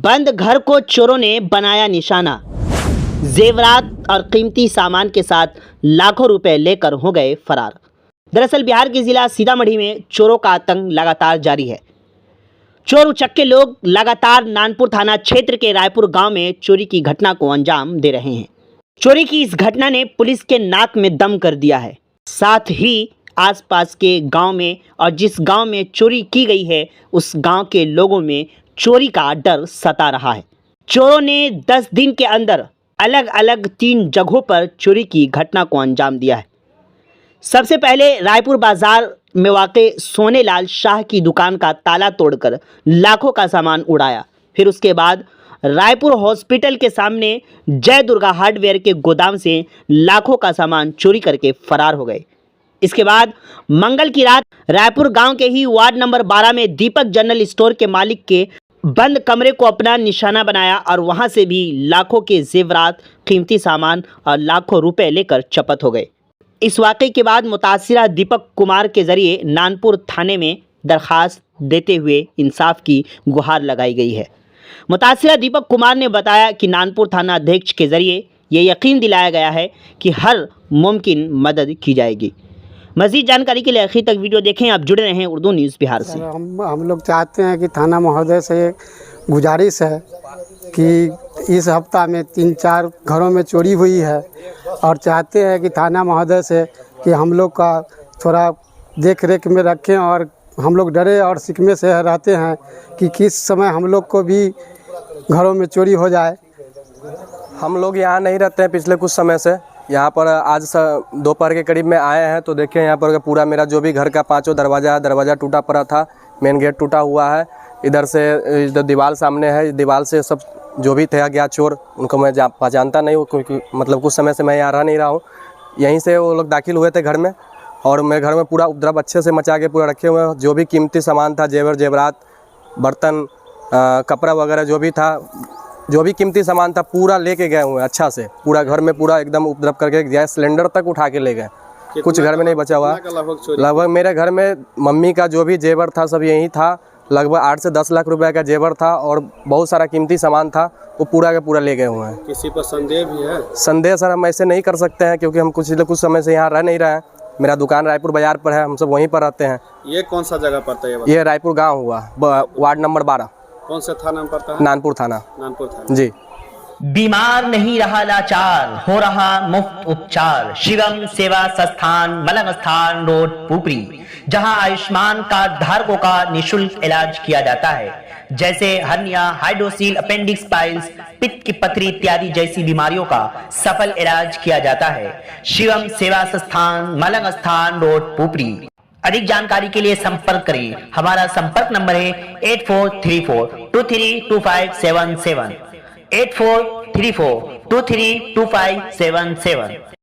बंद घर को चोरों ने बनाया निशाना। जेवरात और कीमती सामान के साथ लाखों रुपए लेकर हो गए फरार। दरअसल बिहार के जिला सीतामढ़ी में चोरों का आतंक लगातार जारी है। चोर उचक्के लोग लगातार नानपुर थाना क्षेत्र के रायपुर गांव में चोरी की घटना को अंजाम दे रहे हैं। चोरी की इस घटना ने पुलिस के नाक में दम कर दिया है। साथ ही आसपास के गांव में और जिस गांव में चोरी की गई है उस गांव के लोगों में चोरी का डर सता रहा है। चोरों ने 10 दिन के अंदर अलग अलग 3 जगहों पर चोरी की घटना को अंजाम दिया है। सबसे पहले रायपुर बाजार में वाक़े सोनेलाल शाह की दुकान का ताला तोड़कर लाखों का सामान उड़ाया। फिर उसके बाद रायपुर हॉस्पिटल के सामने जय दुर्गा हार्डवेयर के गोदाम से लाखों का सामान चोरी करके फरार हो गए। इसके बाद मंगल की रात रायपुर गांव के ही वार्ड नंबर 12 में दीपक जनरल स्टोर के मालिक के बंद कमरे को अपना निशाना बनाया और वहां से भी लाखों के जेवरात, कीमती सामान और लाखों रुपए लेकर चपत हो गए। इस वाक़े के बाद मुतासिरा दीपक कुमार के जरिए नानपुर थाने में दरखास्त देते हुए इंसाफ की गुहार लगाई गई है। मुतासिरा दीपक कुमार ने बताया कि नानपुर थाना अध्यक्ष के जरिए ये यकीन दिलाया गया है कि हर मुमकिन मदद की जाएगी। मज़ीद जानकारी के लिए आखिर तक वीडियो देखें। आप जुड़े रहें उर्दू न्यूज़ बिहार से। हम लोग चाहते हैं कि थाना महोदय से गुजारिश है कि इस हफ्ता में 3-4 घरों में चोरी हुई है और चाहते हैं कि थाना महोदय से कि हम लोग का थोड़ा देख रेख में रखें और हम लोग डरे और सिकमे से रहते हैं कि किस समय हम लोग को भी घरों में चोरी हो जाए। हम लोग यहाँ नहीं रहते हैं पिछले कुछ समय से। यहाँ पर आज दोपहर के करीब में आए हैं तो देखें यहाँ पर पूरा मेरा जो भी घर का 5 दरवाज़ा टूटा पड़ा था। मेन गेट टूटा हुआ है। इधर से इधर दीवार सामने है, दीवार से सब जो भी थे गया चोर, उनको मैं पहचानता नहीं हूँ क्योंकि मतलब कुछ समय से मैं यहाँ रह नहीं रहा हूँ। यहीं से वो लोग दाखिल हुए थे घर में और मेरे घर में पूरा उपद्रव अच्छे से मचा के पूरा रखे हुए हैं। जो भी कीमती सामान था, जेवरात, बर्तन, कपड़ा वगैरह जो भी था, जो भी कीमती सामान था पूरा लेके गए हुए हैं। अच्छा से पूरा घर में पूरा एकदम उपद्रव करके गैस सिलेंडर तक उठा के ले गए। कुछ घर में नहीं बचा हुआ। लगभग मेरे घर में मम्मी का जो भी जेवर था सब यही था। लगभग 8 से 10 लाख रुपए का जेवर था और बहुत सारा कीमती सामान था, वो पूरा का पूरा ले गए हुए हैं। किसी पर संदेह भी है? संदेह सर हम ऐसे नहीं कर सकते हैं क्योंकि हम कुछ समय से यहाँ रह नहीं रहे हैं। मेरा दुकान रायपुर बाजार पर है, हम सब वहीं पर रहते हैं। ये कौन सा जगह पड़ता है? ये रायपुर गाँव हुआ, वार्ड नंबर 12। कौन सा थाना में पड़ता है? नानपुर थाना। नानपुर थाना जी। बीमार नहीं रहा लाचार, हो रहा मुफ्त उपचार। शिवम सेवा संस्थान, मलंग स्थान रोड, पुपरी, जहां आयुष्मान कार्ड धारकों का निशुल्क इलाज किया जाता है, जैसे हर्निया, हाइड्रोसील, अपेंडिक्स, पाइल्स, पित्त की पथरी इत्यादि जैसी बीमारियों का सफल इलाज किया जाता है। शिवम सेवा संस्थान, मलंग स्थान रोड, पुपरी। अधिक जानकारी के लिए संपर्क करें। हमारा संपर्क नंबर है 8434232577, 8434232577।